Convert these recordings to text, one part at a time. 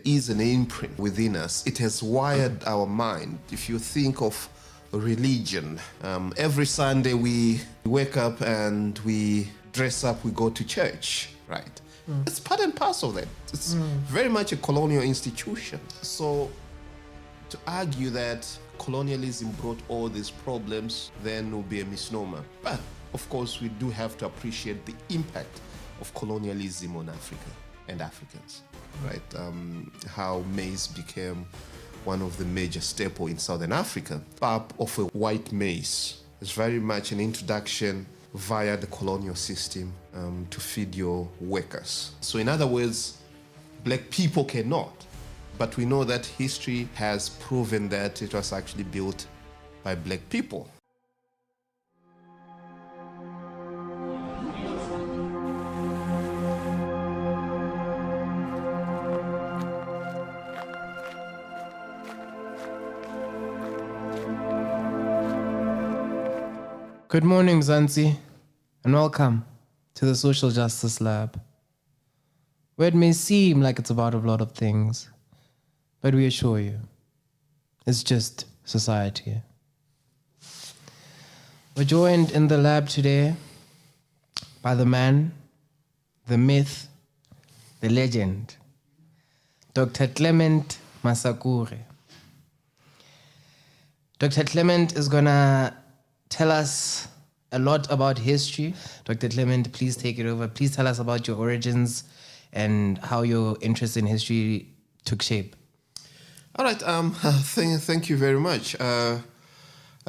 is an imprint within us. It has wired our mind. If you think of religion, every Sunday we wake up and we dress up, we go to church, right? It's part and parcel of that. It's very much a colonial institution. So to argue that colonialism brought all these problems then will be a misnomer. But of course, we do have to appreciate the impact of colonialism on Africa and Africans, right? How maize became one of the major staples in Southern Africa. Pap of a white maize is very much an introduction via the colonial system to feed your workers. So in other words, black people cannot. But we know that history has proven that it was actually built by black people. Good morning, Zanzi, and welcome to the Social Justice Lab, where it may seem like it's about a lot of things, but we assure you, it's just society. We're joined in the lab today by the man, the myth, the legend, Dr. Clement Masakure. Dr. Clement is gonna tell us a lot about history. Dr. Clement, please take it over. Please tell us about your origins and how your interest in history took shape. All right, thank you very much. I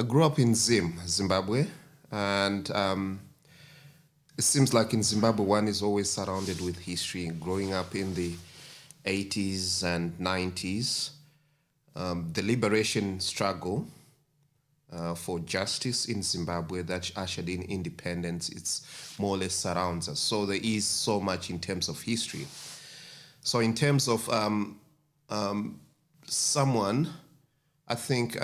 grew up in Zimbabwe, and it seems like in Zimbabwe one is always surrounded with history. Growing up in the 80s and 90s, the liberation struggle for justice in Zimbabwe that ushered in independence, it's more or less surrounds us. So there is so much in terms of history. So in terms of someone, I think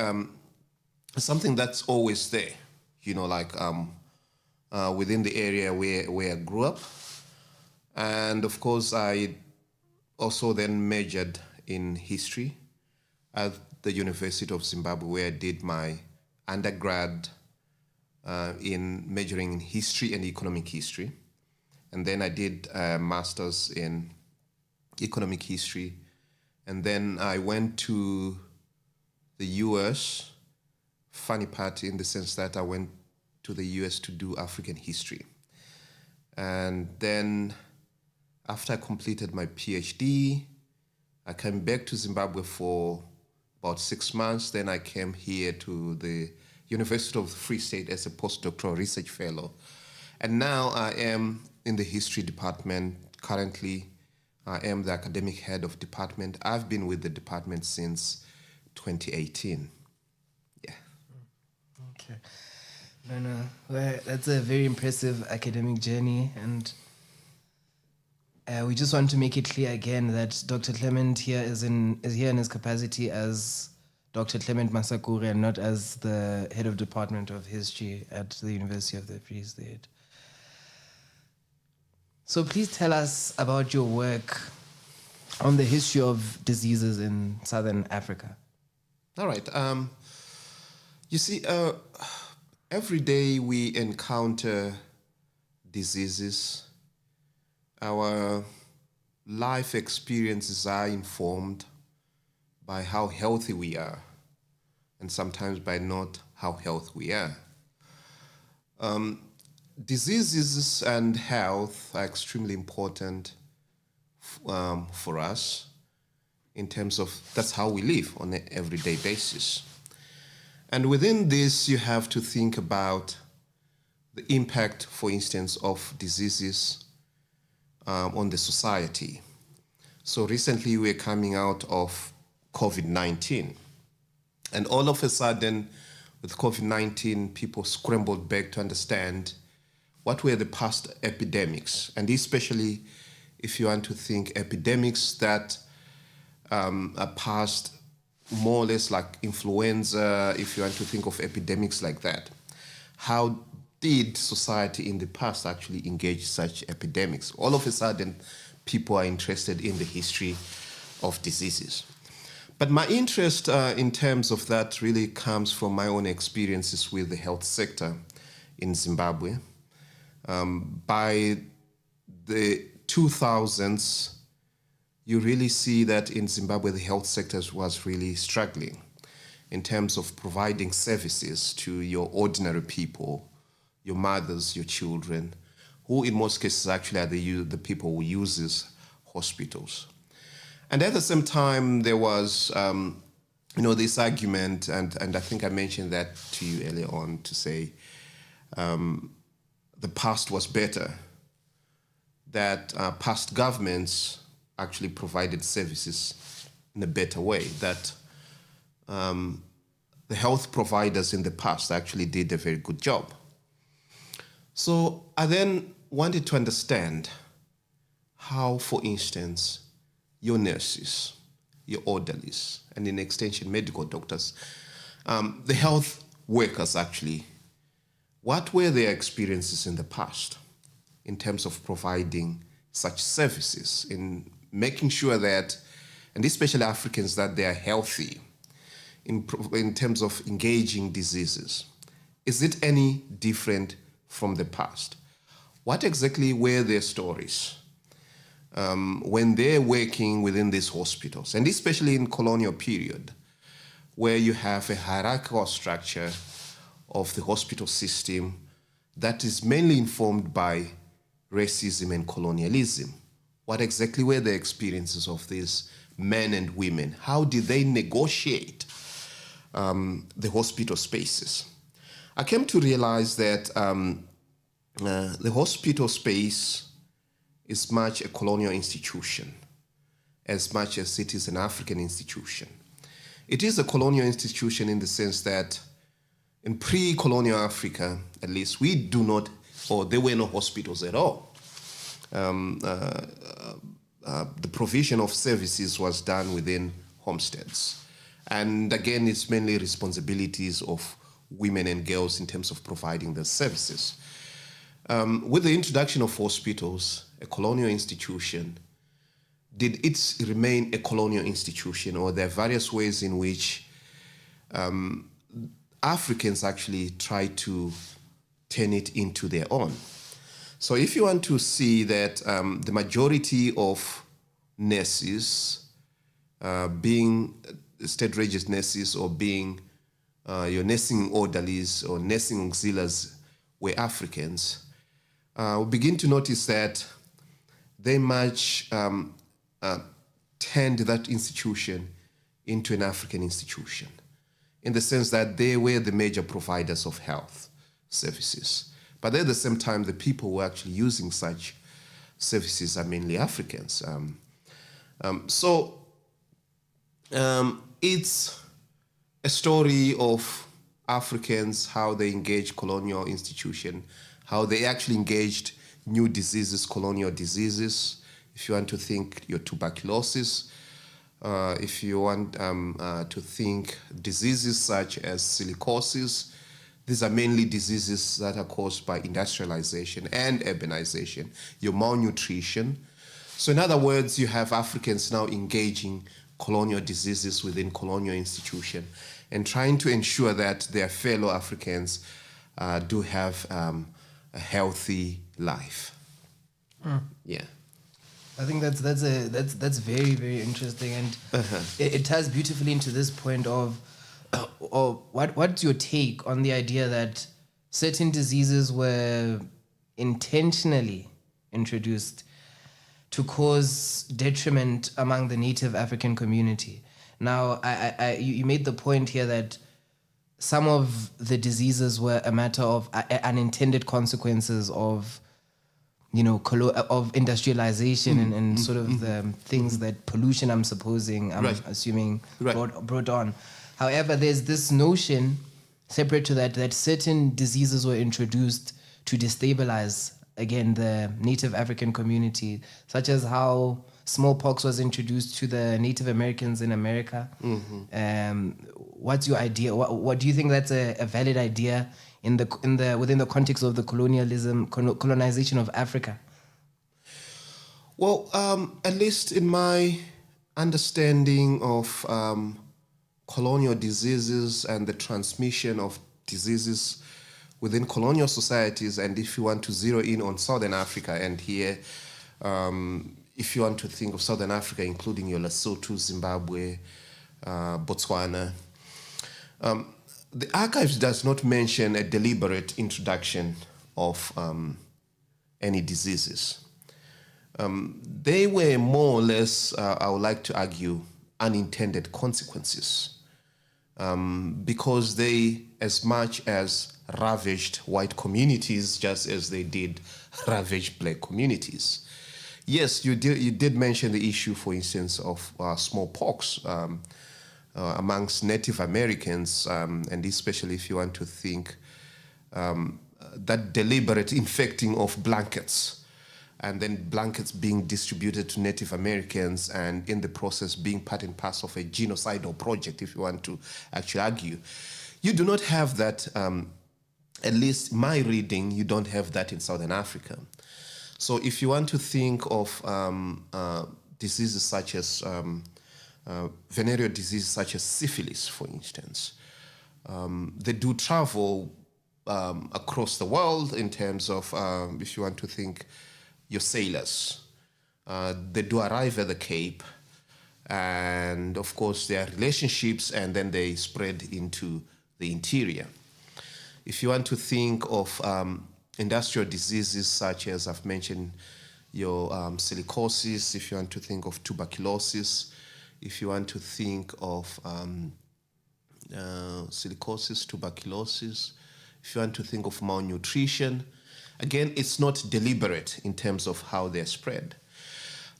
something that's always there, you know, like within the area where I grew up. And of course, I also then majored in history at the University of Zimbabwe, where I did my undergrad in majoring in history and economic history. And then I did a master's in economic history. And then I went to the US, funny part in the sense that I went to the US to do African history. And then after I completed my PhD, I came back to Zimbabwe for about 6 months. Then I came here to the University of the Free State as a postdoctoral research fellow. And now I am in the history department. Currently, I am the academic head of department. I've been with the department since 2018. Yeah. Okay. Well, that's a very impressive academic journey, and we just want to make it clear again that Dr. Clement here is here in his capacity as Dr. Clement Masakure and not as the head of Department of History at the University of the Free State. So please tell us about your work on the history of diseases in Southern Africa. All right. You see, every day we encounter diseases. Our life experiences are informed by how healthy we are, and sometimes by not how healthy we are. Diseases and health are extremely important for us in terms of that's how we live on an everyday basis. And within this, you have to think about the impact, for instance, of diseases on the society. So recently we're coming out of COVID-19. And all of a sudden, with COVID-19, people scrambled back to understand what were the past epidemics, and especially if you want to think epidemics that are past more or less like influenza, if you want to think of epidemics like that. How did society in the past actually engage such epidemics? All of a sudden, people are interested in the history of diseases. But my interest in terms of that really comes from my own experiences with the health sector in Zimbabwe. By the 2000s, you really see that in Zimbabwe, the health sector was really struggling in terms of providing services to your ordinary people, your mothers, your children, who in most cases actually are the people who uses hospitals. And at the same time, there was, this argument, and I think I mentioned that to you earlier on, to say the past was better, that past governments actually provided services in a better way, that the health providers in the past actually did a very good job. So I then wanted to understand how, for instance, your nurses, your orderlies, and in extension, medical doctors, the health workers actually, what were their experiences in the past in terms of providing such services, in making sure that, and especially Africans, that they are healthy in terms of engaging diseases? Is it any different from the past? What exactly were their stories when they're working within these hospitals, and especially in colonial period, where you have a hierarchical structure of the hospital system that is mainly informed by racism and colonialism? What exactly were the experiences of these men and women? How did they negotiate the hospital spaces? I came to realize that the hospital space is much a colonial institution as much as it is an African institution. It is a colonial institution in the sense that in pre-colonial Africa, at least, we do not, or there were no hospitals at all. The provision of services was done within homesteads. And again, it's mainly responsibilities of women and girls in terms of providing the services. With the introduction of hospitals, a colonial institution, did it remain a colonial institution, or there are various ways in which Africans actually try to turn it into their own? So if you want to see that the majority of nurses being state-registered nurses, or being your nursing orderlies or nursing auxiliaries were Africans, we begin to notice that they much turned that institution into an African institution, in the sense that they were the major providers of health services. But at the same time, the people who are actually using such services are mainly Africans. It's a story of Africans, how they engaged colonial institution, how they actually engaged new diseases, colonial diseases. If you want to think your tuberculosis, if you want to think diseases such as silicosis, these are mainly diseases that are caused by industrialization and urbanization, your malnutrition. So in other words, you have Africans now engaging colonial diseases within colonial institution and trying to ensure that their fellow Africans do have a healthy life. Yeah. I think that's very, very interesting, and it ties beautifully into this point of what's your take on the idea that certain diseases were intentionally introduced to cause detriment among the native African community? Now, you made the point here that some of the diseases were a matter of unintended consequences of, of industrialization and sort of the things that pollution, I'm assuming, brought on. However, there's this notion, separate to that certain diseases were introduced to destabilize, again, the native African community, such as how smallpox was introduced to the Native Americans in America. What's your idea? What do you think that's a valid idea within the context of the colonization of Africa? Well, at least in my understanding of colonial diseases and the transmission of diseases within colonial societies, and if you want to zero in on Southern Africa, and here, if you want to think of Southern Africa, including your Lesotho, Zimbabwe, Botswana, the archives does not mention a deliberate introduction of any diseases. They were more or less, I would like to argue, unintended consequences, because they as much as ravaged white communities just as they did ravage black communities. Yes, you did mention the issue, for instance, of smallpox amongst Native Americans, and especially if you want to think that deliberate infecting of blankets, and then blankets being distributed to Native Americans, and in the process being part and parcel of a genocidal project, if you want to actually argue. You do not have that, at least my reading, you don't have that in Southern Africa. So if you want to think of diseases such as, venereal diseases such as syphilis, for instance, they do travel across the world in terms of, if you want to think, your sailors. They do arrive at the Cape, and of course there are relationships, and then they spread into the interior. If you want to think of industrial diseases such as I've mentioned, your silicosis, if you want to think of tuberculosis, if you want to think of silicosis, tuberculosis, if you want to think of malnutrition, again, it's not deliberate in terms of how they're spread.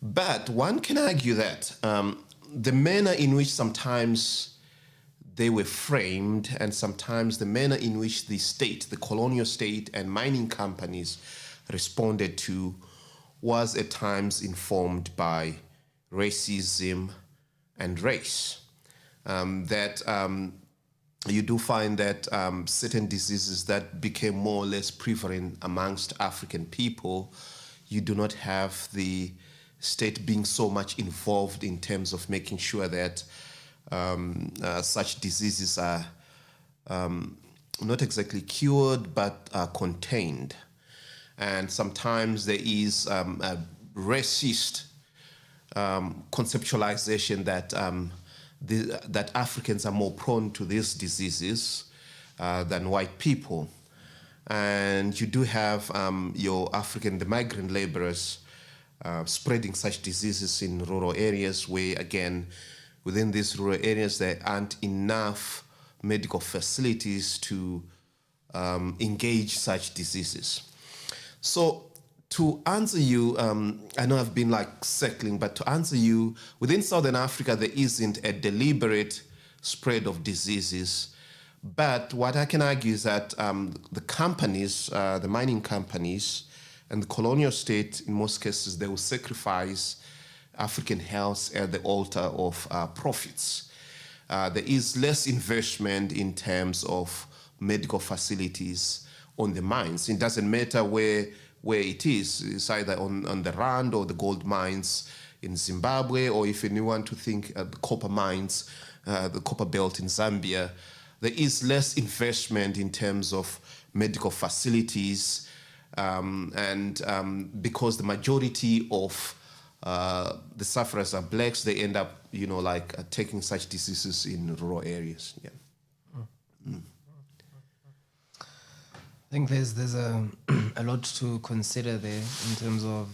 But one can argue that the manner in which sometimes they were framed, and sometimes the manner in which the state, the colonial state and mining companies responded to, was at times informed by racism and race. You do find that certain diseases that became more or less prevalent amongst African people, you do not have the state being so much involved in terms of making sure that such diseases are not exactly cured, but are contained. And sometimes there is a racist conceptualization that that Africans are more prone to these diseases than white people. And you do have your the migrant laborers spreading such diseases in rural areas where, again, within these rural areas, there aren't enough medical facilities to engage such diseases. So to answer you, I know I've been like circling, but to answer you, within Southern Africa, there isn't a deliberate spread of diseases. But what I can argue is that the companies, the mining companies, and the colonial state, in most cases, they will sacrifice African health at the altar of profits. There is less investment in terms of medical facilities on the mines. It doesn't matter where it is. It's either on the Rand or the gold mines in Zimbabwe, or if you want to think the copper mines, the copper belt in Zambia. There is less investment in terms of medical facilities, and because the majority of the sufferers are blacks, they end up, taking such diseases in rural areas. Yeah. Mm. I think there's a lot to consider there in terms of,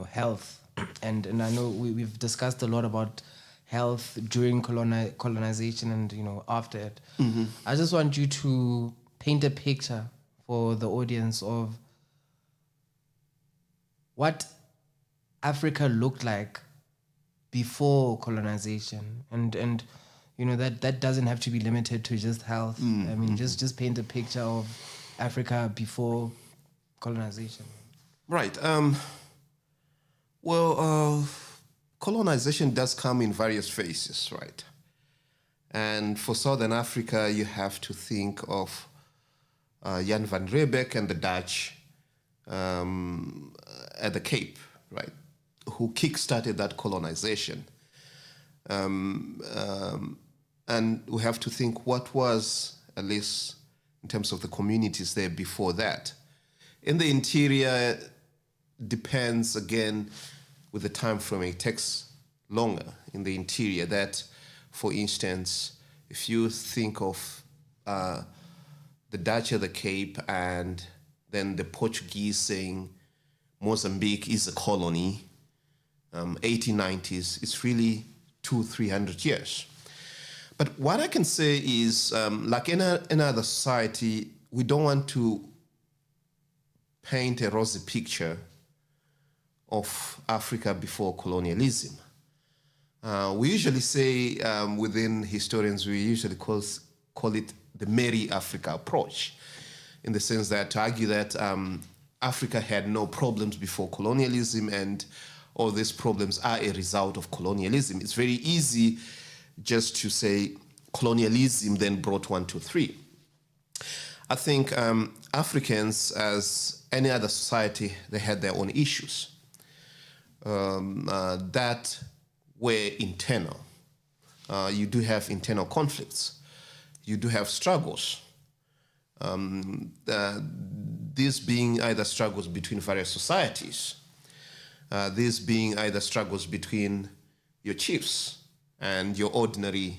health, and I know we've discussed a lot about health during colonization and after it. Mm-hmm. I just want you to paint a picture for the audience of what Africa looked like before colonization, and that doesn't have to be limited to just health. I mean, just paint a picture of Africa before colonization. Right. Colonization does come in various phases, right? And for Southern Africa, you have to think of Jan van Riebeeck and the Dutch at the Cape, right, who kickstarted that colonization. And we have to think what was, at least in terms of the communities there before that. In the interior, depends again with the time frame. It takes longer in the interior. That, for instance, if you think of the Dutch at the Cape and then the Portuguese saying Mozambique is a colony, 1890s, it's really 200-300 years. But what I can say is, like in another society, we don't want to paint a rosy picture of Africa before colonialism. We usually say, within historians, we usually call it the Merry Africa approach, in the sense that to argue that Africa had no problems before colonialism and all these problems are a result of colonialism. It's very easy just to say colonialism then brought 1, 2, 3. I think Africans, as any other society, they had their own issues that were internal. You do have internal conflicts. You do have struggles. These being either struggles between various societies, these being either struggles between your chiefs and your ordinary,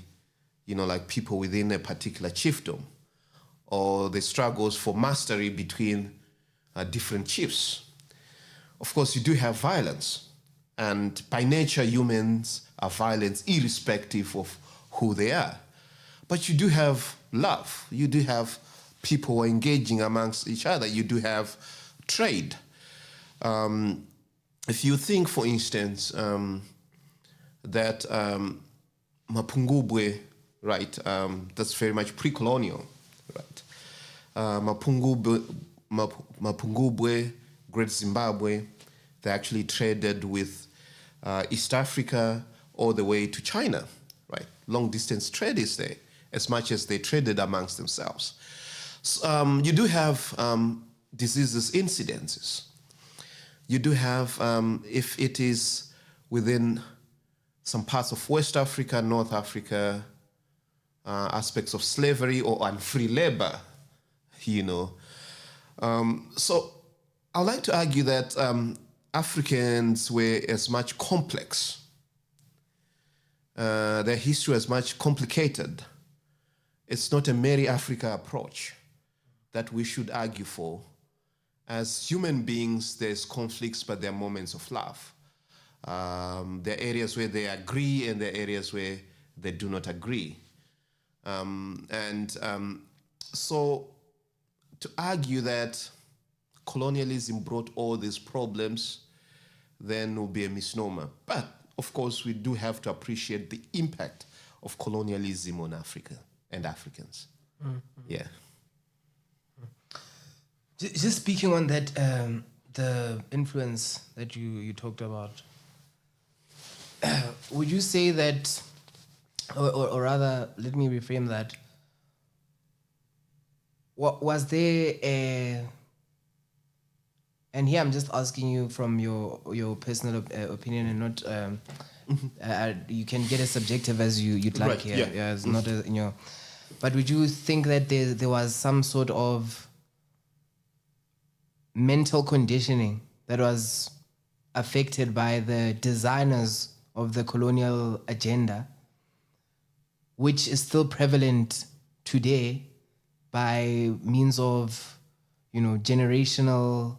like people within a particular chiefdom, or the struggles for mastery between different chiefs. Of course, you do have violence, and by nature, humans are violent irrespective of who they are. But you do have love. You do have people who are engaging amongst each other. You do have trade. If you think, for instance, that Mapungubwe, right, that's very much pre-colonial, right? Mapungubwe, Great Zimbabwe, they actually traded with East Africa all the way to China, right? Long distance trade is there, as much as they traded amongst themselves. So, you do have diseases incidences. You do have, if it is within some parts of West Africa, North Africa, aspects of slavery or unfree labor, So I'd like to argue that Africans were as much complex. Their history was much complicated. It's not a Merry Africa approach that we should argue for. As human beings, there's conflicts, but there are moments of love. There are areas where they agree and there are areas where they do not agree. So to argue that colonialism brought all these problems then will be a misnomer. But of course, we do have to appreciate the impact of colonialism on Africa and Africans. Mm-hmm. Yeah. Just speaking on that, the influence that you talked about, would you say that, or rather, let me reframe that, was there a, and here I'm just asking you from your personal opinion and not, you can get as subjective as you'd like right, here. Yeah, it's not but would you think that there was some sort of mental conditioning that was affected by the designers of the colonial agenda, which is still prevalent today by means of, generational,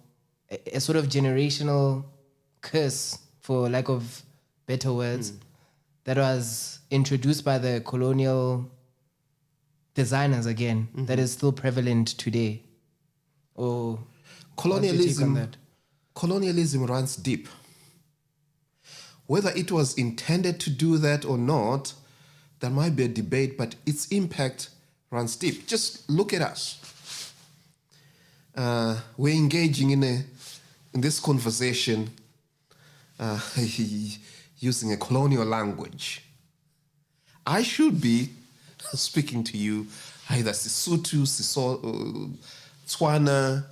a sort of generational curse, for lack of better words, that was introduced by the colonial designers again, that is still prevalent today? Or colonialism runs deep. Whether it was intended to do that or not, there might be a debate, but its impact runs deep. Just look at us. We're engaging in this conversation using a colonial language. I should be speaking to you either Sesotho, Tswana.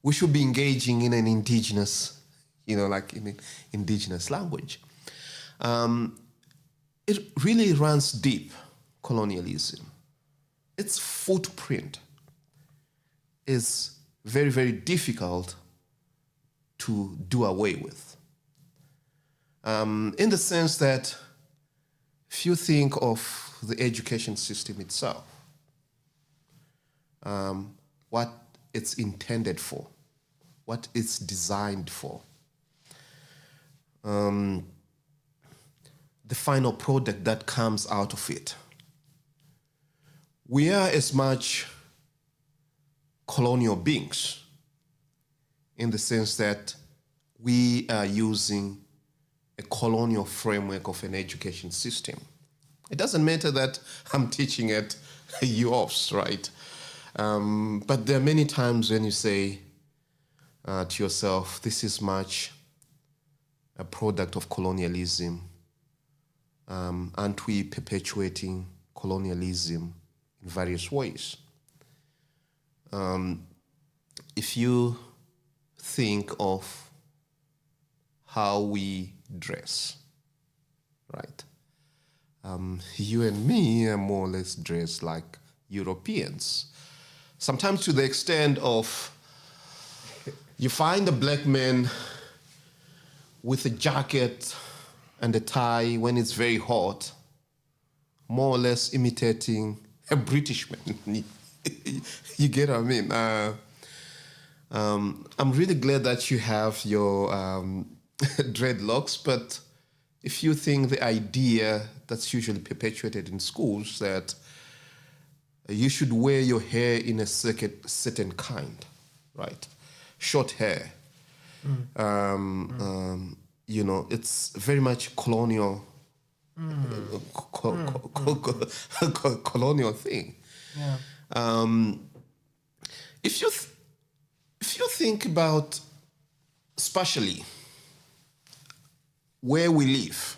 We should be engaging in an indigenous, like in an indigenous language. it really runs deep, colonialism. Its footprint is very, very difficult to do away with. In the sense that if you think of the education system itself, what it's intended for, what it's designed for, the final product that comes out of it. We are as much colonial beings in the sense that we are using a colonial framework of an education system. It doesn't matter that I'm teaching at UOFs, right? But there are many times when you say to yourself, this is much a product of colonialism. Aren't we perpetuating colonialism in various ways? If you think of how we dress, right? You and me are more or less dressed like Europeans. Sometimes to the extent of you find a black man with a jacket and a tie when it's very hot, more or less imitating a British man. You get what I mean? I'm really glad that you have your dreadlocks, but if you think the idea that's usually perpetuated in schools that you should wear your hair in a certain kind, right? Short hair. You know, it's very much colonial, colonial thing. Yeah. If you think about, especially where we live,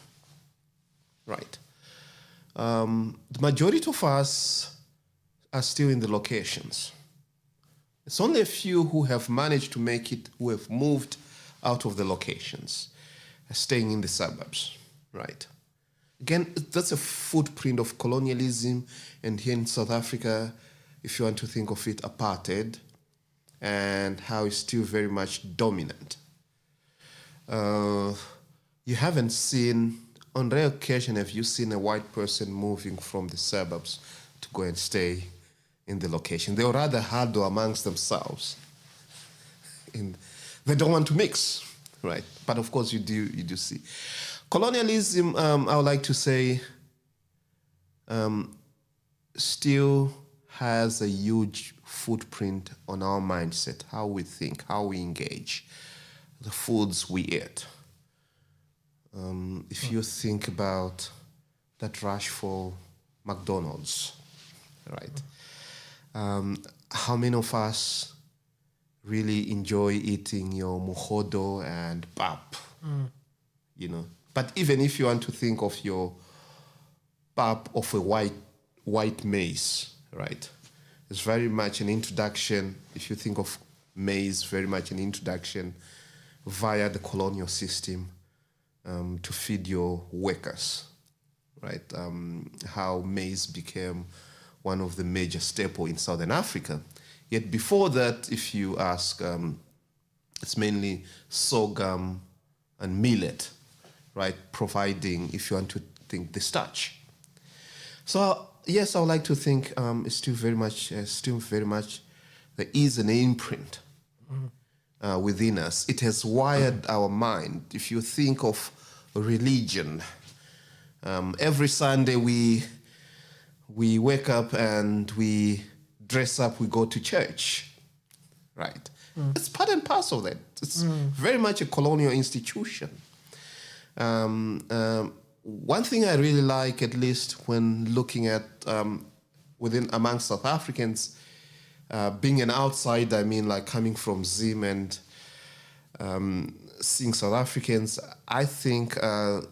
right? The majority of us are still in the locations. It's only a few who have managed to make it, who have moved out of the locations, staying in the suburbs, right? Again, that's a footprint of colonialism, and here in South Africa, if you want to think of it, apartheid, and how it's still very much dominant. You haven't seen, on rare occasion, have you seen a white person moving from the suburbs to go and stay in the location? They would rather huddle amongst themselves. They don't want to mix, right? But of course, you do see. Colonialism, I would like to say, still has a huge footprint on our mindset, how we think, how we engage, the foods we eat. If you think about that rush for McDonald's, right? How many of us really enjoy eating your muhodo and pap, you know? But even if you want to think of your pap of a white maize, right? It's very much an introduction, if you think of maize, very much an introduction via the colonial system to feed your workers, right? How maize became one of the major staples in Southern Africa. Yet before that, if you ask, it's mainly sorghum and millet, right? Providing, if you want to think, the starch. So yes, I would like to think it's still very much there is an imprint within us. It has wired our mind. If you think of religion, every Sunday we wake up and we dress up, we go to church, right? It's part and parcel of that. It's very much a colonial institution. One thing I really like, at least when looking at amongst South Africans, being an outsider, I mean, like coming from Zim and seeing South Africans, I think they're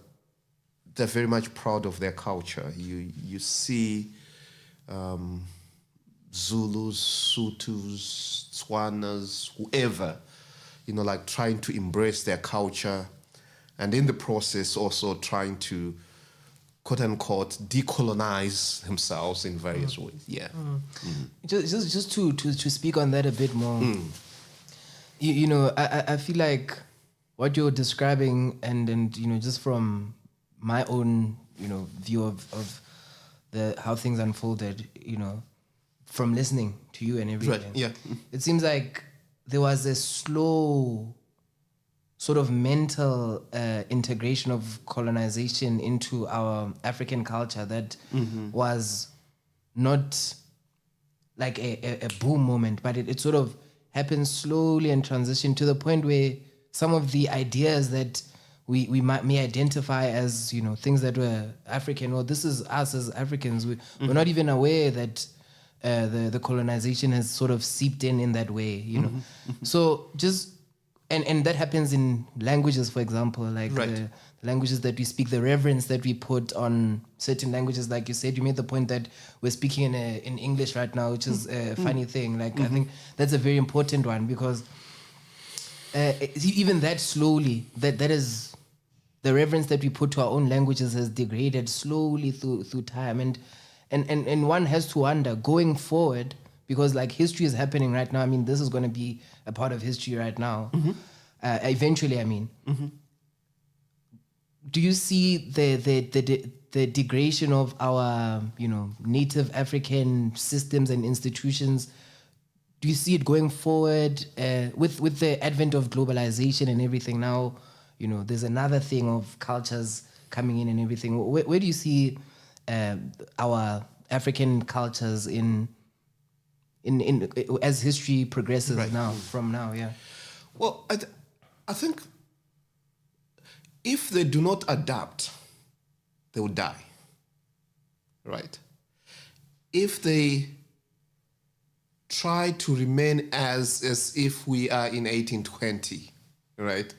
very much proud of their culture. You see Zulus, Sutus, Tswanas, whoever, like trying to embrace their culture, and in the process also trying to quote unquote, decolonize themselves in various ways. Yeah. Just to speak on that a bit more. You know, I feel like what you're describing and you know, just from my own, you know, view of the how things unfolded, you know, from listening to you and everything. Right. Yeah. It seems like there was a slow sort of mental integration of colonization into our African culture that was not like a boom moment, but it sort of happened slowly and transitioned to the point where some of the ideas that we may identify as, you know, things that were African, or this is us as Africans, we're not even aware that the colonization has sort of seeped in that way, you know. So just and that happens in languages, for example, like Right. the languages that we speak, the reverence that we put on certain languages. Like you said, you made the point that we're speaking in English right now, which is a funny thing. Like I think that's a very important one, because even that slowly, that is the reverence that we put to our own languages has degraded slowly through time, and one has to wonder going forward, because like history is happening right now. I mean, this is going to be a part of history right now. Eventually, I mean, do you see the degradation of our, you know, native African systems and institutions? Do you see it going forward with the advent of globalization and everything now? You know, there's another thing of cultures coming in and everything. Where do you see our African cultures in as history progresses now, from now? Yeah. Well, I think if they do not adapt, they will die. Right? If they try to remain as if we are in 1820, right?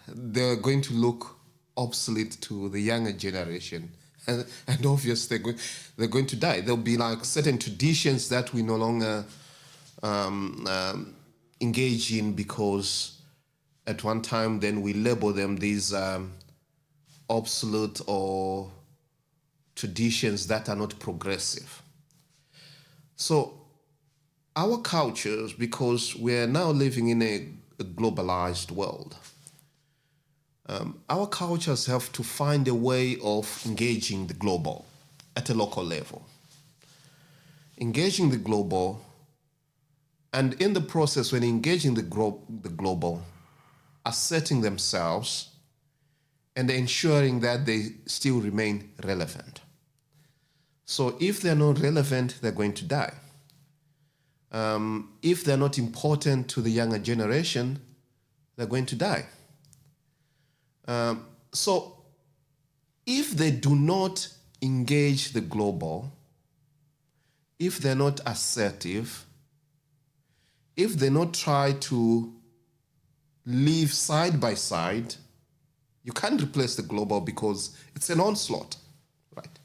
They're going to look obsolete to the younger generation. And obviously they're going to die. There'll be like certain traditions that we no longer engage in, because at one time then we label them these obsolete or traditions that are not progressive. So our cultures, because we're now living in a globalized world, our cultures have to find a way of engaging the global at a local level. Engaging the global, and in the process, when engaging the global, asserting themselves and ensuring that they still remain relevant. So if they're not relevant, they're going to die. If they're not important to the younger generation, they're going to die. So if they do not engage the global, if they're not assertive, if they not try to live side by side, you can't replace the global because it's an onslaught, right?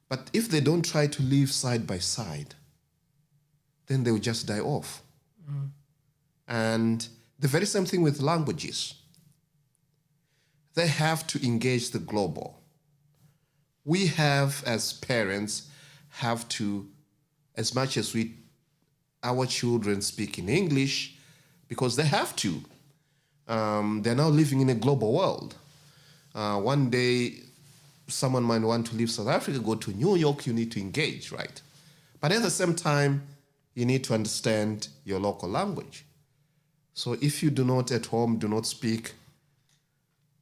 But if they don't try to live side by side, then they will just die off. And the very same thing with languages. They have to engage the global. We have, as parents, have to, as much as our children speak in English, because they have to. They're now living in a global world. One day, someone might want to leave South Africa, go to New York, you need to engage, right? But at the same time, you need to understand your local language. So if you do not at home, do not speak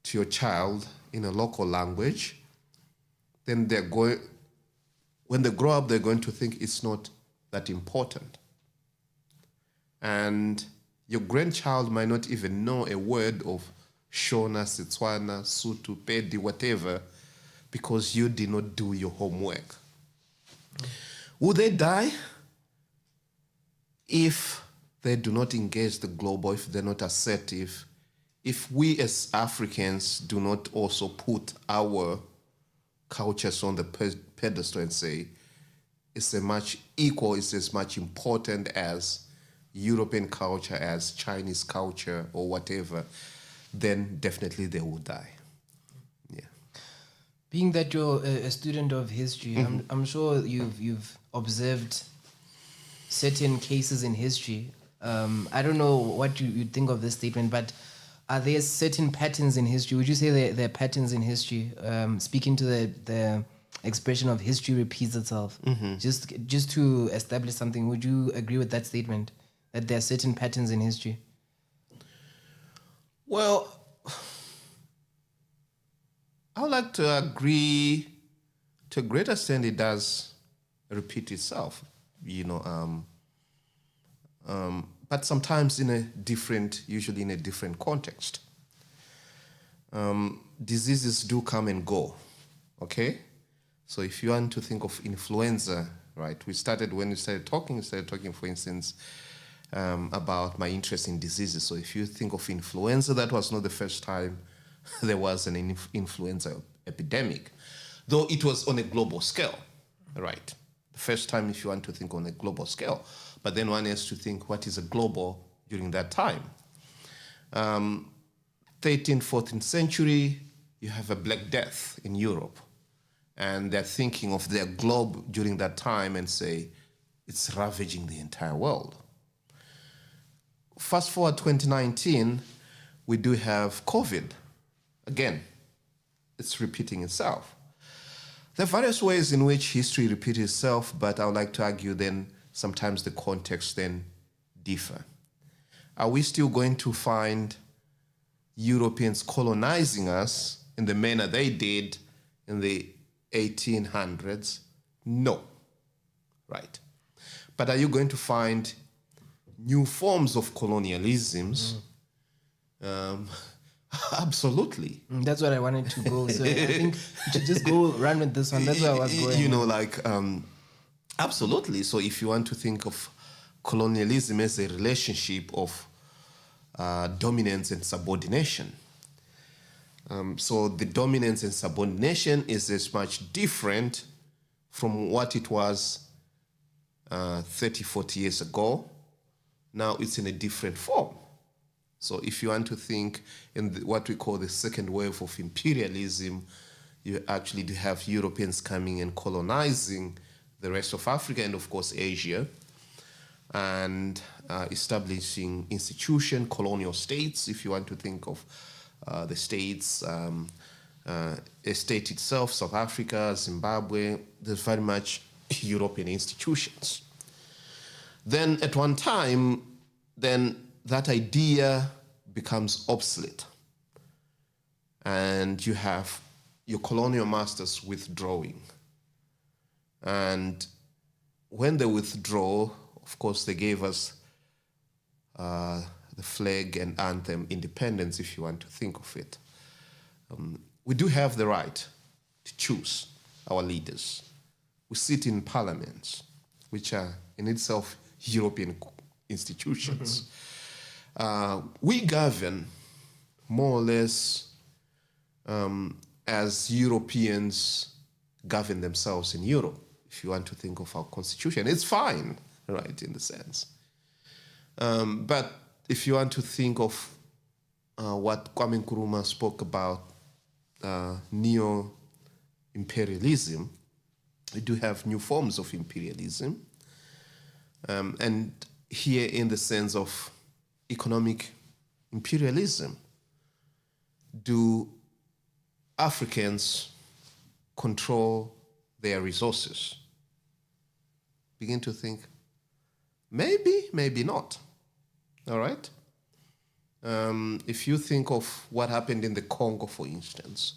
to your child in a local language, then when they grow up, they're going to think it's not that important. And your grandchild might not even know a word of Shona, Setswana, Sutu, Pedi, whatever, because you did not do your homework. Will they die if they do not engage the global, if they're not assertive, if we as Africans do not also put our cultures on the pedestal and say it's as much important as European culture, as Chinese culture or whatever, then definitely they will die. Yeah. Being that you're a student of history, I'm sure you've observed certain cases in history. I don't know what you think of this statement, but are there certain patterns in history? Would you say there are patterns in history? Speaking to the expression of history repeats itself. Just to establish something, would you agree with that statement that there are certain patterns in history? Well, I would like to agree to a great extent it does repeat itself, but sometimes usually in a different context. Diseases do come and go, okay? So if you want to think of influenza, right, when we started talking, for instance, about my interest in diseases. So if you think of influenza, that was not the first time there was an influenza epidemic, though it was on a global scale, right? The first time if you want to think on a global scale, but then one has to think what is a global during that time. 13th, 14th century, you have a Black Death in Europe, and they're thinking of their globe during that time and say, it's ravaging the entire world. Fast forward 2019, we do have COVID. Again, it's repeating itself. There are various ways in which history repeats itself, but I would like to argue then sometimes the context then differ. Are we still going to find Europeans colonizing us in the manner they did in the 1800s? No, right? But are you going to find new forms of colonialisms? Absolutely. That's what I wanted to go. So I think we should just go run with this one. That's where I was going. Absolutely. So if you want to think of colonialism as a relationship of dominance and subordination, so the dominance and subordination is as much different from what it was 30, 40 years ago. Now it's in a different form. So if you want to think in what we call the second wave of imperialism, you actually do have Europeans coming and colonizing the rest of Africa and, of course, Asia, and establishing colonial states, if you want to think of the states, a state itself, South Africa, Zimbabwe, there's very much European institutions. Then at one time, that idea becomes obsolete. And you have your colonial masters withdrawing. And when they withdraw, of course, they gave us the flag and anthem, independence, if you want to think of it. We do have the right to choose our leaders. We sit in parliaments, which are in itself European institutions. We govern more or less as Europeans govern themselves in Europe. If you want to think of our constitution, it's fine, right, in the sense. But if you want to think of what Kwame Nkrumah spoke about, neo-imperialism, we do have new forms of imperialism. And here in the sense of economic imperialism, do Africans control their resources? Begin to think, maybe, maybe not. All right? If you think of what happened in the Congo, for instance,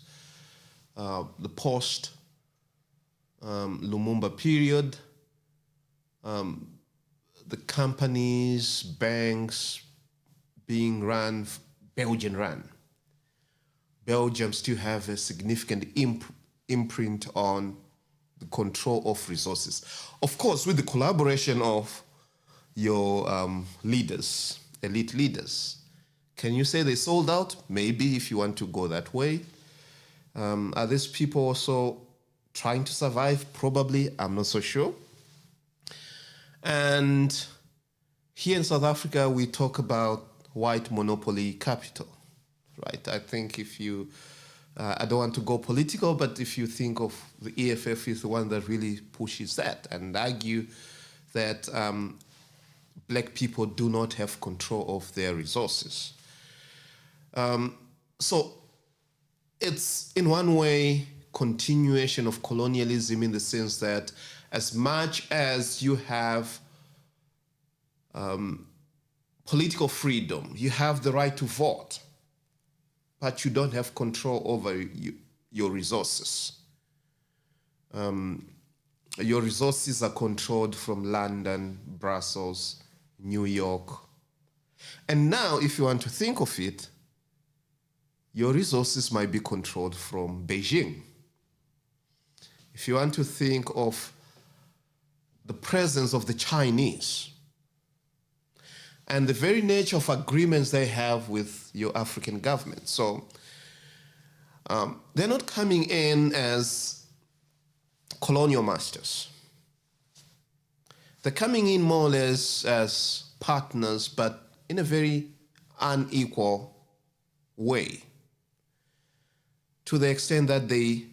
the post-Lumumba period, the companies, banks being run, Belgian run. Belgium still have a significant imprint on the control of resources. Of course, with the collaboration of your leaders, elite leaders. Can you say they sold out? Maybe, if you want to go that way. Are these people also trying to survive? Probably, I'm not so sure. And here in South Africa, we talk about white monopoly capital, right? I think if you I don't want to go political, but if you think of the EFF is the one that really pushes that and argue that black people do not have control of their resources. So it's in one way continuation of colonialism in the sense that as much as you have political freedom, you have the right to vote, but you don't have control over your resources. Your resources are controlled from London, Brussels, New York. And now, if you want to think of it, your resources might be controlled from Beijing. If you want to think of the presence of the Chinese and the very nature of agreements they have with your African government. So they're not coming in as colonial masters. They're coming in more or less as partners, but in a very unequal way, to the extent that they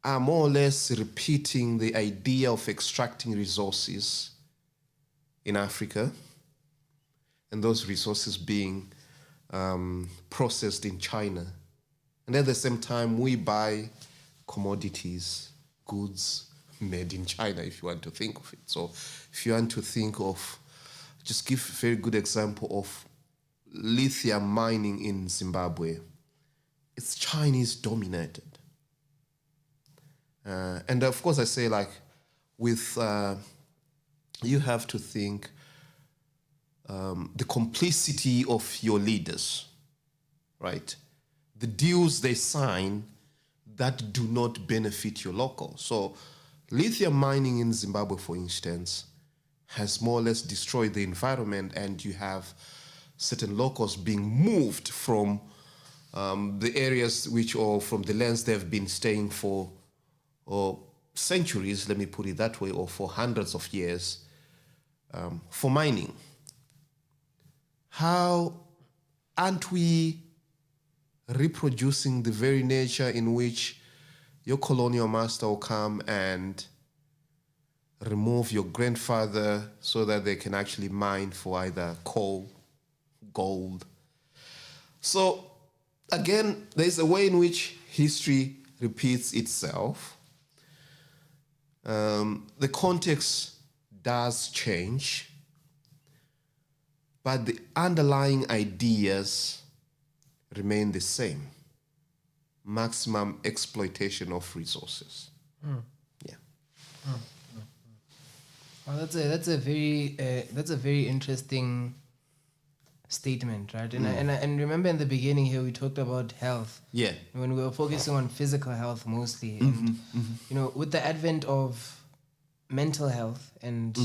are more or less repeating the idea of extracting resources in Africa, and those resources being processed in China. And at the same time, we buy commodities, goods made in China, if you want to think of it. So if you want to think of, just give a very good example of lithium mining in Zimbabwe. It's Chinese dominated. And of course I say like with, you have to think the complicity of your leaders, right? The deals they sign that do not benefit your local. So lithium mining in Zimbabwe, for instance, has more or less destroyed the environment, and you have certain locals being moved from the areas which, or from the lands they've been staying for centuries, let me put it that way, or for hundreds of years, for mining. How aren't we reproducing the very nature in which your colonial master will come and remove your grandfather so that they can actually mine for either coal, gold? So again, there's a way in which history repeats itself. The context does change, but the underlying ideas remain the same. Maximum exploitation of resources. Yeah. Well, that's a very interesting statement, right? And remember in the beginning here we talked about health. Yeah. When we were focusing on physical health mostly, and you know, with the advent of mental health and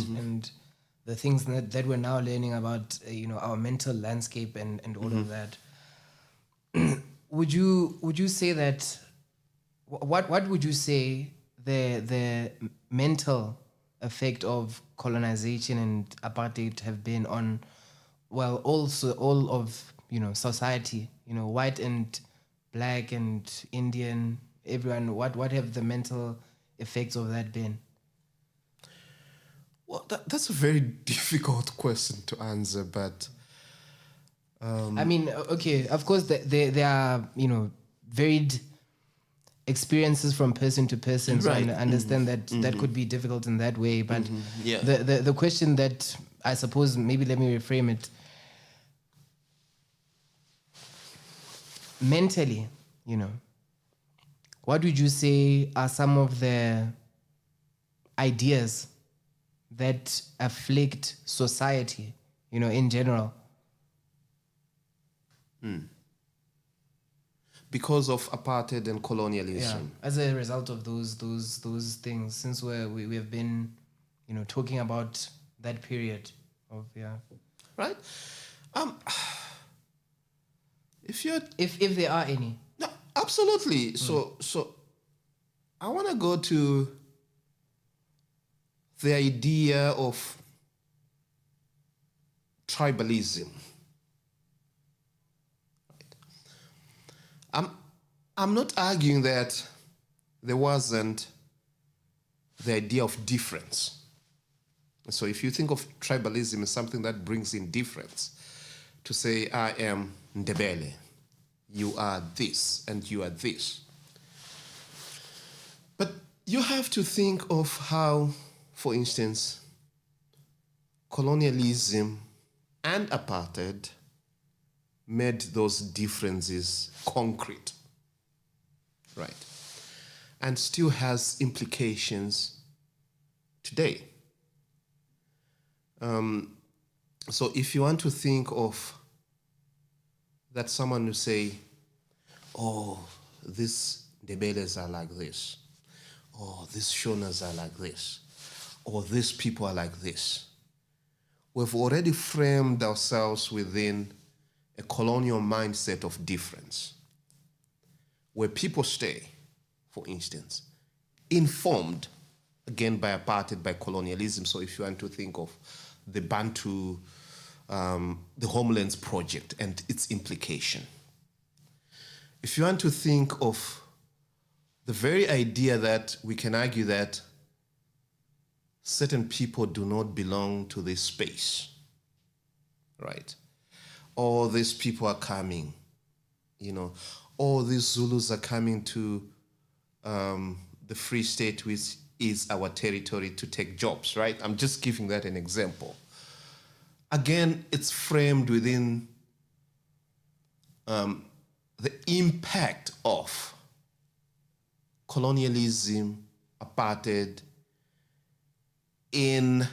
the things that we're now learning about, you know, our mental landscape and all of that. Would you say that what would you say the mental effect of colonization and apartheid have been on, well, also all of, you know, society, you know, white and black and Indian, everyone? What have the mental effects of that been? Well, that's a very difficult question to answer, but I mean, okay, of course there are, you know, varied experiences from person to person, so Right. I understand that that could be difficult in that way, but Yeah. the question that I suppose, maybe let me reframe it, mentally, you know, what would you say are some of the ideas that afflict society, you know, in general? Because of apartheid and colonialism. Yeah, as a result of those things, since we have been, you know, talking about that period of, Right? if there are any. No, absolutely. So I want to go to the idea of tribalism. I'm not arguing that there wasn't the idea of difference. So if you think of tribalism as something that brings in difference, to say, I am Ndebele, you are this, and you are this. But you have to think of how, for instance, colonialism and apartheid made those differences concrete, right? And still has implications today. So if you want to think of that, someone will say, oh, these Ndebeles are like this, or these Shonas are like this, or these people are like this. We've already framed ourselves within a colonial mindset of difference, where people stay, for instance, informed, again, by apartheid, by colonialism. So if you want to think of the Bantu, the Homelands Project and its implication. If you want to think of the very idea that we can argue that certain people do not belong to this space, right? All these people are coming, all these Zulus are coming to the Free State, which is our territory, to take jobs, right? I'm just giving that an example. Again, it's framed within the impact of colonialism, apartheid, in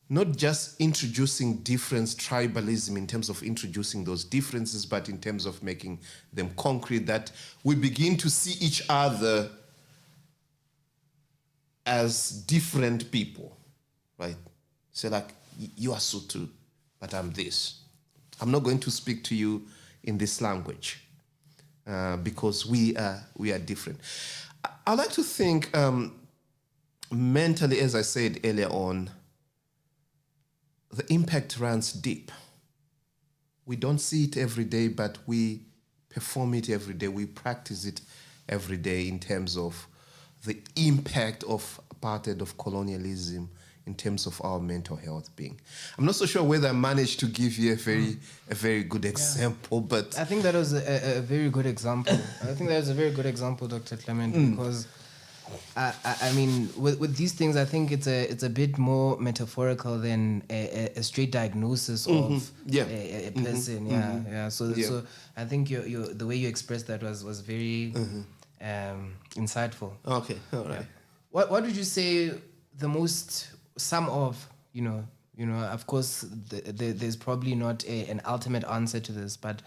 not just introducing difference, tribalism, in terms of introducing those differences, but in terms of making them concrete, that we begin to see each other as different people, right? So like, you are Sutu, but I'm this. I'm not going to speak to you in this language because we are different. I like to think mentally, as I said earlier on, the impact runs deep. We don't see it every day, but we perform it every day. We practice it every day in terms of the impact of apartheid, of colonialism, in terms of our mental health being. I'm not so sure whether I managed to give you a very good example, but I think that was a very good example. I think that was a very good example, Dr. Clement, because I mean, with these things, I think it's a bit more metaphorical than a straight diagnosis of a person. So I think the way you expressed that was very insightful. Okay, all right. What would you say of course there's probably not an ultimate answer to this, but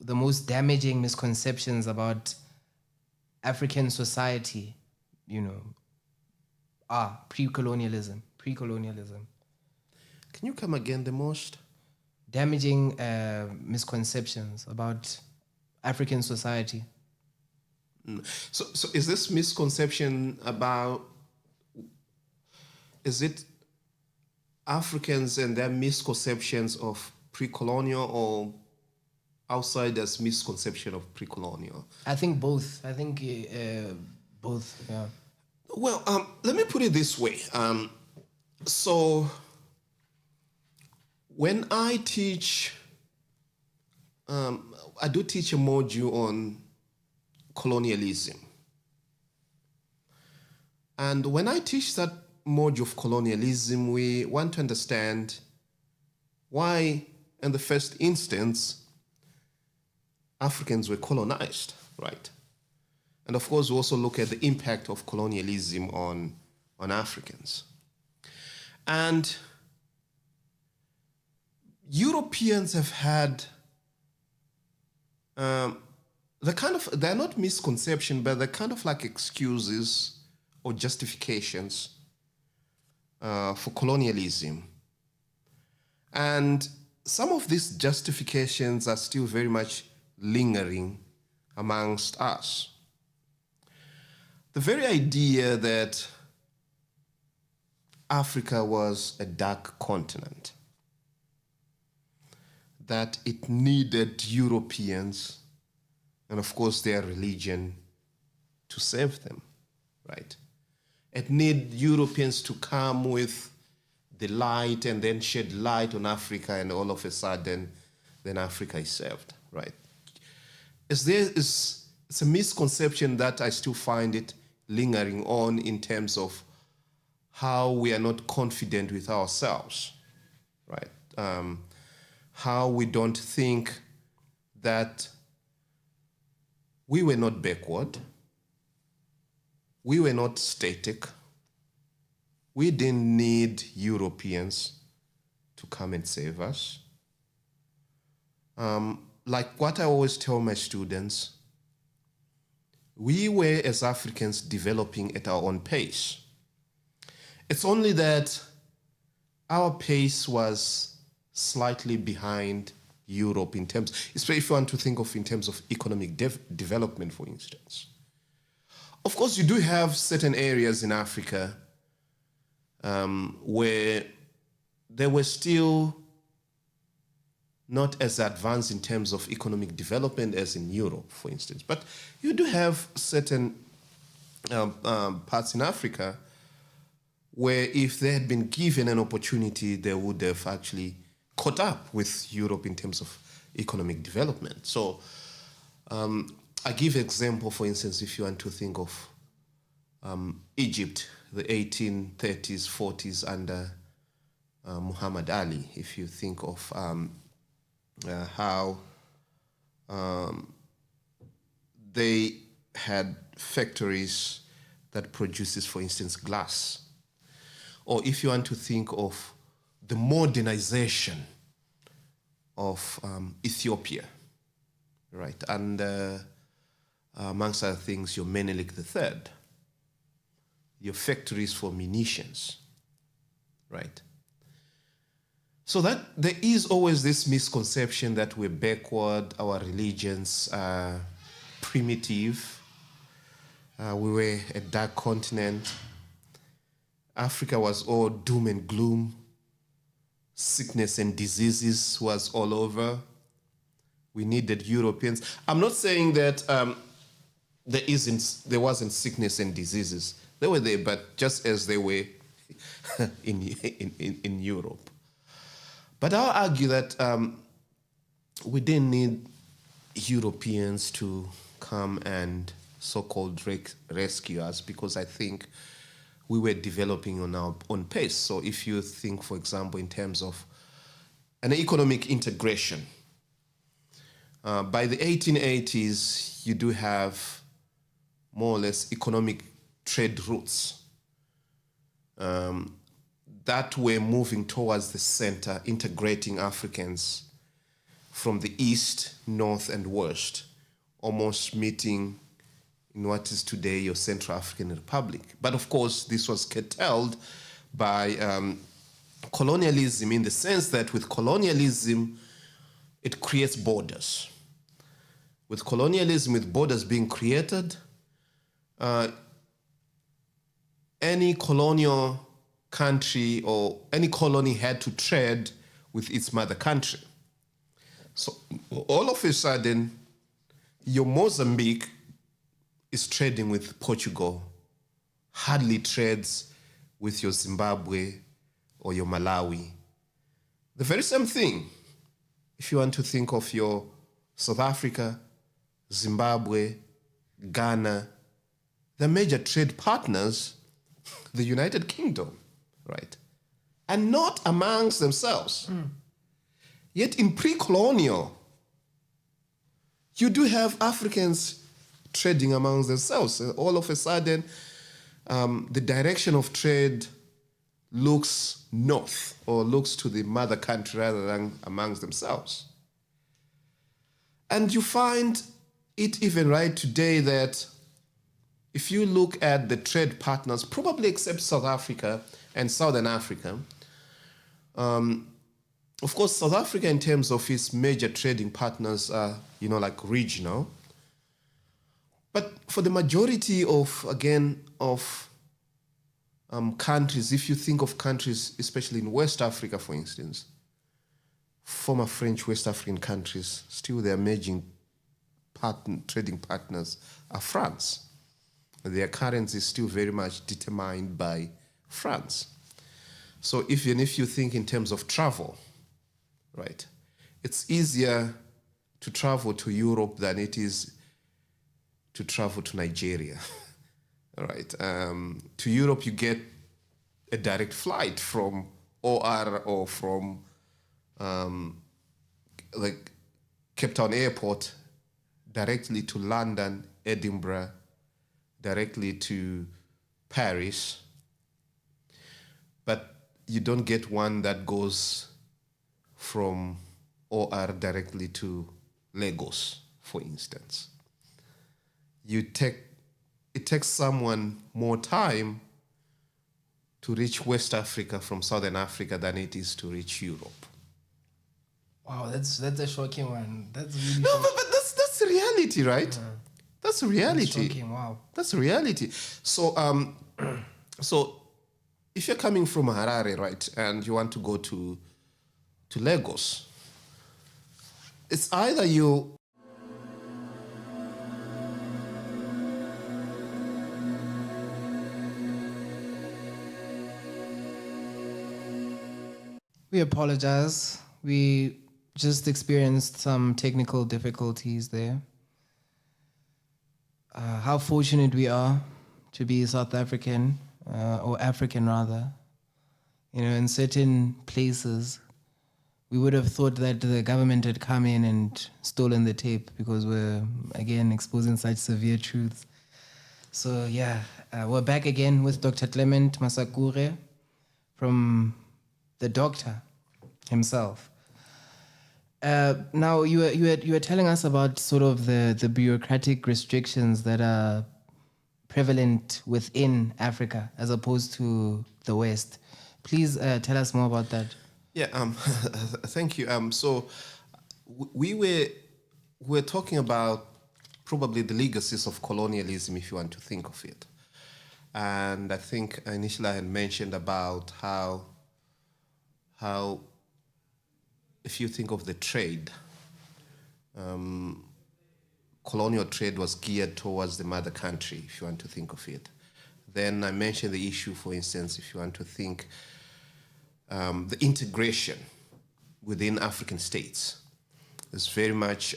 the most damaging misconceptions about African society, are pre-colonialism. Can you come again? The most damaging misconceptions about African society. So is this misconception about, is it Africans and their misconceptions of pre-colonial, or outsiders' misconception of pre-colonial? I think both. Both, yeah. Well, let me put it this way. So when I teach, I do teach a module on colonialism. And when I teach that module of colonialism, we want to understand why, in the first instance, Africans were colonized, right? And of course, we also look at the impact of colonialism on Africans. And Europeans have had they're not misconception, but they're kind of like excuses or justifications for colonialism. And some of these justifications are still very much lingering amongst us. The very idea that Africa was a dark continent, that it needed Europeans and of course their religion to save them, right? It need Europeans to come with the light and then shed light on Africa, and all of a sudden, then Africa is saved, right? It's a misconception that I still find it lingering on in terms of how we are not confident with ourselves, right? How we don't think that we were not backward, we were not static, we didn't need Europeans to come and save us. Like what I always tell my students, we were as Africans developing at our own pace. It's only that our pace was slightly behind Europe in terms, especially if you want to think of in terms of economic development, for instance. Of course, you do have certain areas in Africa where they were still not as advanced in terms of economic development as in Europe, for instance. But you do have certain parts in Africa where if they had been given an opportunity, they would have actually caught up with Europe in terms of economic development. So I give example, for instance, if you want to think of Egypt, the 1830s, 40s under Muhammad Ali, if you think of how they had factories that produces, for instance, glass. Or if you want to think of the modernization of Ethiopia, right? And amongst other things, your Menelik III, your factories for munitions, right? So that there is always this misconception that we're backward, our religions are primitive, we were a dark continent, Africa was all doom and gloom, sickness and diseases was all over, we needed Europeans. I'm not saying that there wasn't sickness and diseases. They were there, but just as they were in Europe. But I'll argue that we didn't need Europeans to come and so-called rescue us, because I think we were developing on our own pace. So if you think, for example, in terms of an economic integration, by the 1880s, you do have more or less economic trade routes that were moving towards the center, integrating Africans from the east, north, and west, almost meeting in what is today your Central African Republic. But of course, this was curtailed by colonialism, in the sense that with colonialism, it creates borders. With colonialism, with borders being created, any colonial country or any colony had to trade with its mother country. So all of a sudden, your Mozambique is trading with Portugal, hardly trades with your Zimbabwe or your Malawi. The very same thing, if you want to think of your South Africa, Zimbabwe, Ghana, the major trade partners, the United Kingdom, right? And not amongst themselves. Yet in pre-colonial, you do have Africans trading amongst themselves. All of a sudden, the direction of trade looks north, or looks to the mother country rather than amongst themselves. And you find it even right today that if you look at the trade partners, probably except South Africa and Southern Africa, of course, South Africa in terms of its major trading partners are, like regional. But for the majority of countries, if you think of countries, especially in West Africa, for instance, former French West African countries, still their major trading partners are France. Their currency is still very much determined by France. So even if you think in terms of travel, right, it's easier to travel to Europe than it is to travel to Nigeria. All right. To Europe, you get a direct flight from OR or from like Cape Town Airport directly to London, Edinburgh, directly to Paris. But you don't get one that goes from OR directly to Lagos, for instance. It takes someone more time to reach West Africa from Southern Africa than it is to reach Europe. Wow, that's a shocking one. That's really No, shocking. but that's the reality, right? That's the reality. That's shocking, wow. That's the reality. So so if you're coming from Harare, right, and you want to go to Lagos, it's either you We apologize. We just experienced some technical difficulties there. How fortunate we are to be South African, or African rather. You know, in certain places, we would have thought that the government had come in and stolen the tape because we're, again, exposing such severe truths. So, yeah, we're back again with Dr. Clement Masakure from the doctor himself. Now, you were telling us about sort of the bureaucratic restrictions that are prevalent within Africa as opposed to the West. Please tell us more about that. Yeah, thank you. So we're talking about probably the legacies of colonialism, if you want to think of it. And I think initially I had mentioned about how if you think of the trade, colonial trade was geared towards the mother country, if you want to think of it. Then I mentioned the issue, for instance, if you want to think the integration within African states is very much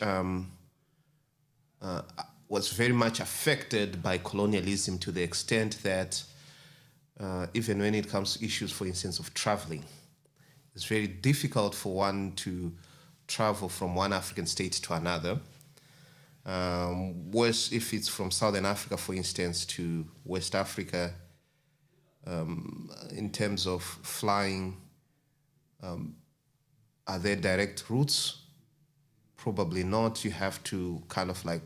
was very much affected by colonialism to the extent that even when it comes to issues, for instance, of traveling, it's very difficult for one to travel from one African state to another. Worse if it's from Southern Africa, for instance, to West Africa, in terms of flying, are there direct routes? Probably not. You have to kind of like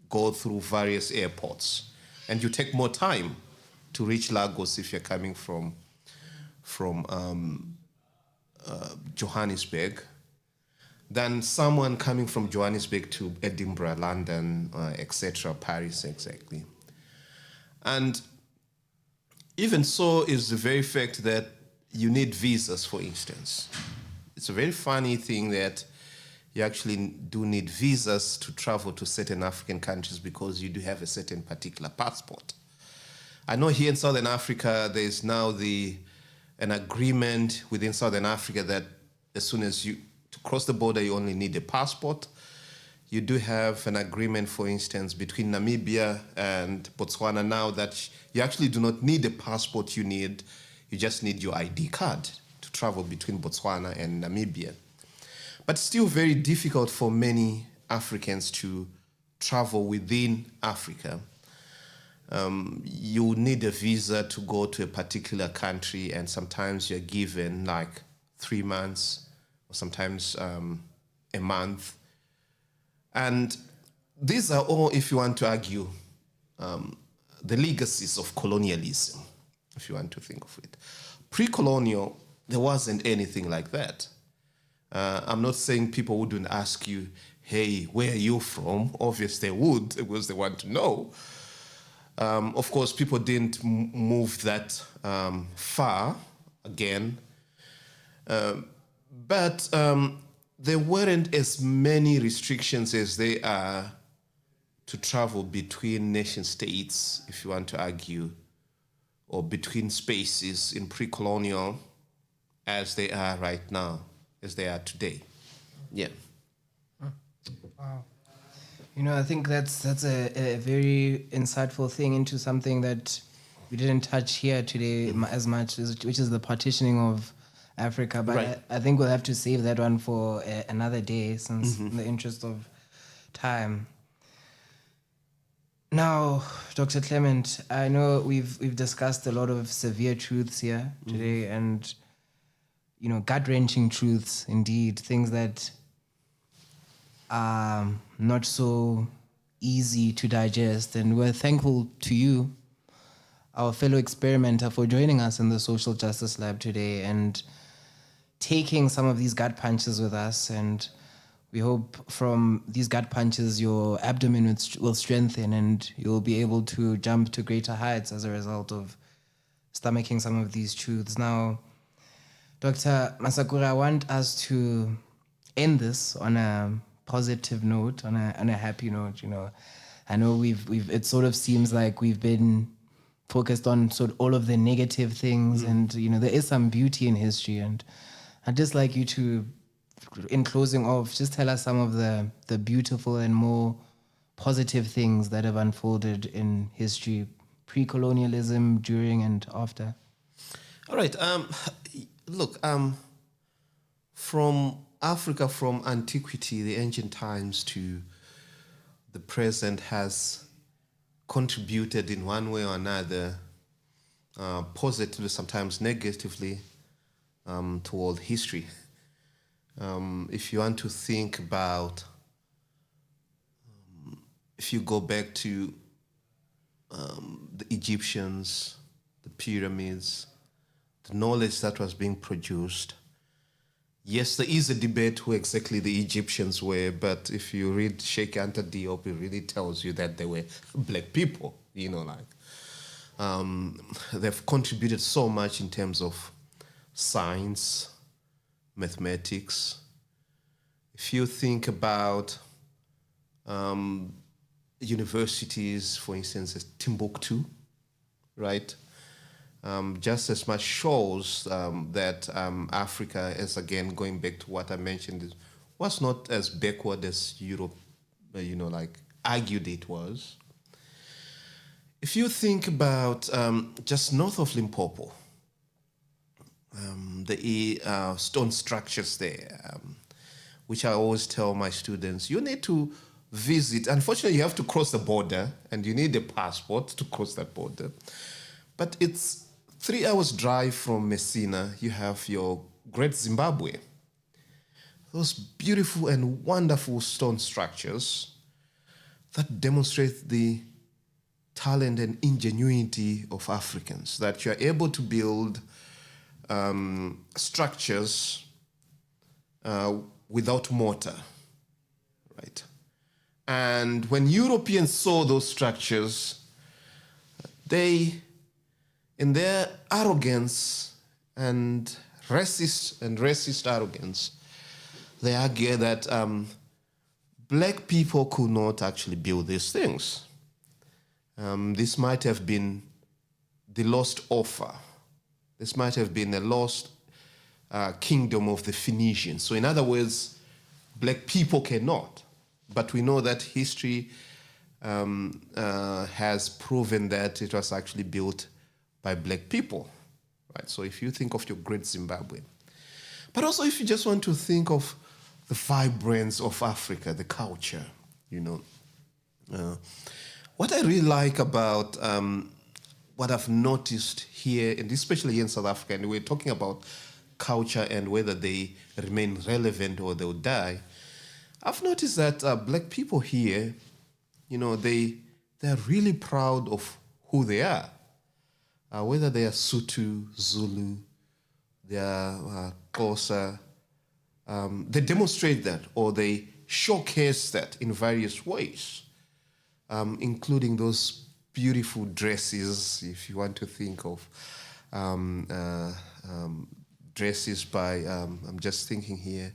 go through various airports, and you take more time to reach Lagos if you're coming from Johannesburg than someone coming from Johannesburg to Edinburgh, London, etc., Paris, exactly. And even so is the very fact that you need visas, for instance. It's a very funny thing that you actually do need visas to travel to certain African countries because you do have a certain particular passport. I know here in Southern Africa, there's now an agreement within Southern Africa that as soon as to cross the border, you only need a passport. You do have an agreement, for instance, between Namibia and Botswana now that you actually do not need a passport, you just need your ID card to travel between Botswana and Namibia. But still very difficult for many Africans to travel within Africa. You need a visa to go to a particular country, and sometimes you're given like 3 months or sometimes a month. And these are all, if you want to argue, the legacies of colonialism, if you want to think of it. Pre-colonial, there wasn't anything like that. I'm not saying people wouldn't ask you, hey, where are you from? Obviously they would, because they want to know. Of course, people didn't move that far, again. But there weren't as many restrictions as they are to travel between nation states, if you want to argue, or between spaces in pre-colonial as they are right now, as they are today. Yeah. Wow. I think that's a very insightful thing into something that we didn't touch here today as much, which is the partitioning of Africa. But Right. I think we'll have to save that one for another day, since in the interest of time. Now, Dr. Clement, I know we've discussed a lot of severe truths here today, and gut-wrenching truths, indeed, things that are not so easy to digest. And we're thankful to you, our fellow experimenter, for joining us in the Social Justice Lab today and taking some of these gut punches with us. And we hope from these gut punches your abdomen will strengthen and you'll be able to jump to greater heights as a result of stomaching some of these truths. Now, Dr. Masakure, I want us to end this on a positive note, on a happy note. I know it sort of seems like we've been focused on sort of all of the negative things, and there is some beauty in history. And I'd just like you to, in closing off, just tell us some of the beautiful and more positive things that have unfolded in history, pre-colonialism, during, and after. All right. Look, from Africa, from antiquity, the ancient times, to the present, has contributed in one way or another, positively, sometimes negatively, to world history. If you want to think about, if you go back to the Egyptians, the pyramids, the knowledge that was being produced. Yes, there is a debate who exactly the Egyptians were, but if you read Sheikh Anta Diop, it really tells you that they were black people, they've contributed so much in terms of science, mathematics. If you think about universities, for instance, as Timbuktu, right? Just as much shows that Africa, as again going back to what I mentioned, was not as backward as Europe, argued it was. If you think about just north of Limpopo, the stone structures there, which I always tell my students, you need to visit. Unfortunately, you have to cross the border, and you need a passport to cross that border. But it's 3 hours drive from Messina. You have your Great Zimbabwe. Those beautiful and wonderful stone structures that demonstrate the talent and ingenuity of Africans, that you're able to build structures without mortar, right? And when Europeans saw those structures, they, in their arrogance and racist arrogance, they argue that black people could not actually build these things. This might have been the lost offer. This might have been a lost kingdom of the Phoenicians. So in other words, black people cannot. But we know that history has proven that it was actually built by black people, right? So if you think of your Great Zimbabwe, but also if you just want to think of the vibrance of Africa, the culture, what I really like about what I've noticed here, and especially here in South Africa, and we're talking about culture and whether they remain relevant or they'll die, I've noticed that black people here, they're really proud of who they are. Whether they are Sotho, Zulu, they are Xhosa, they demonstrate that or they showcase that in various ways, including those beautiful dresses, if you want to think of dresses by, I'm just thinking here,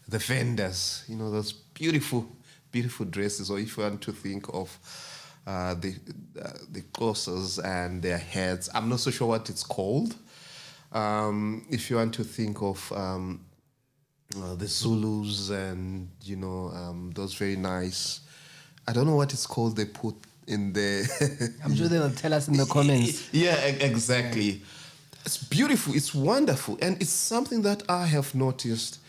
the vendors, those beautiful, beautiful dresses, or if you want to think of the crosses and their heads, I'm not so sure what it's called. If you want to think of the Zulus and, those very nice, I don't know what it's called they put in the... I'm sure they'll tell us in the comments. Yeah, exactly. Yeah. It's beautiful, it's wonderful, and it's something that I have noticed,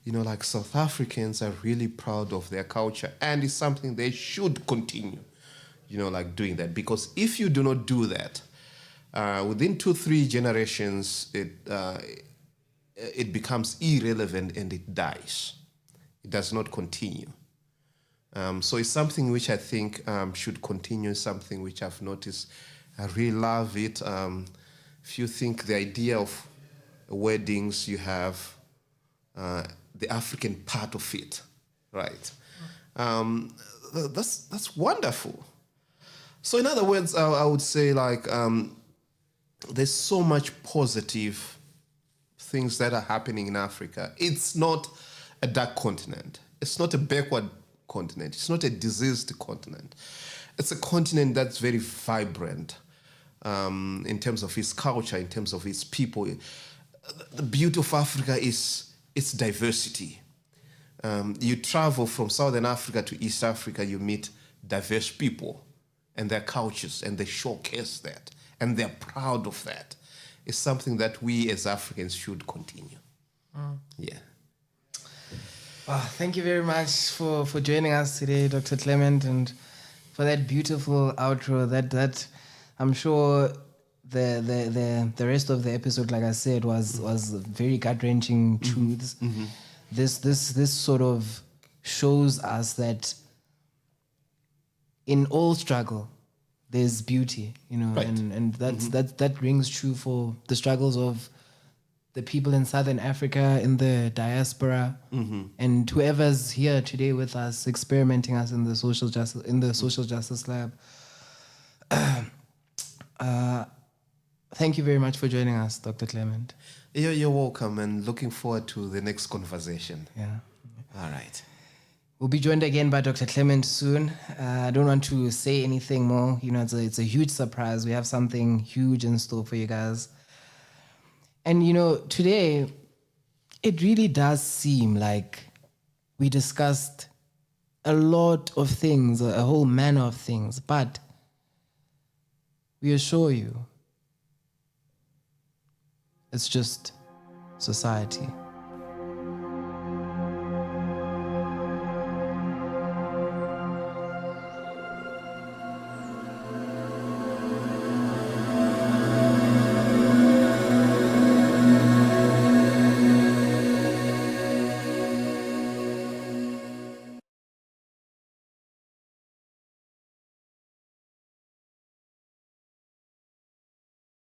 like South Africans are really proud of their culture, and it's something they should continue, like doing that, because if you do not do that, within 2-3 generations, it becomes irrelevant and it dies. It does not continue. So it's something which I think should continue, something which I've noticed. I really love it. If you think the idea of weddings, you have the African part of it, right? That's wonderful. So in other words, I would say there's so much positive things that are happening in Africa. It's not a dark continent. It's not a backward continent. It's not a diseased continent. It's a continent that's very vibrant in terms of its culture, in terms of its people. The beauty of Africa is its diversity. You travel from Southern Africa to East Africa, you meet diverse people and their cultures, and they showcase that, and they're proud of that. It's something that we as Africans should continue. Yeah. Well, thank you very much for joining us today, Dr. Clement, and for that beautiful outro. That I'm sure the rest of the episode, like I said, was very gut-wrenching truths. Mm-hmm. This sort of shows us that in all struggle there's beauty, right. and that rings true for the struggles of the people in Southern Africa, in the diaspora, and whoever's here today with us, experimenting us in the social justice lab. Thank you very much for joining us, Dr. Clement. You're welcome, and looking forward to the next conversation. Yeah. All right. We'll be joined again by Dr. Clement soon. I don't want to say anything more. It's a huge surprise. We have something huge in store for you guys. And, today, it really does seem like we discussed a lot of things, a whole manner of things, but we assure you, it's just society.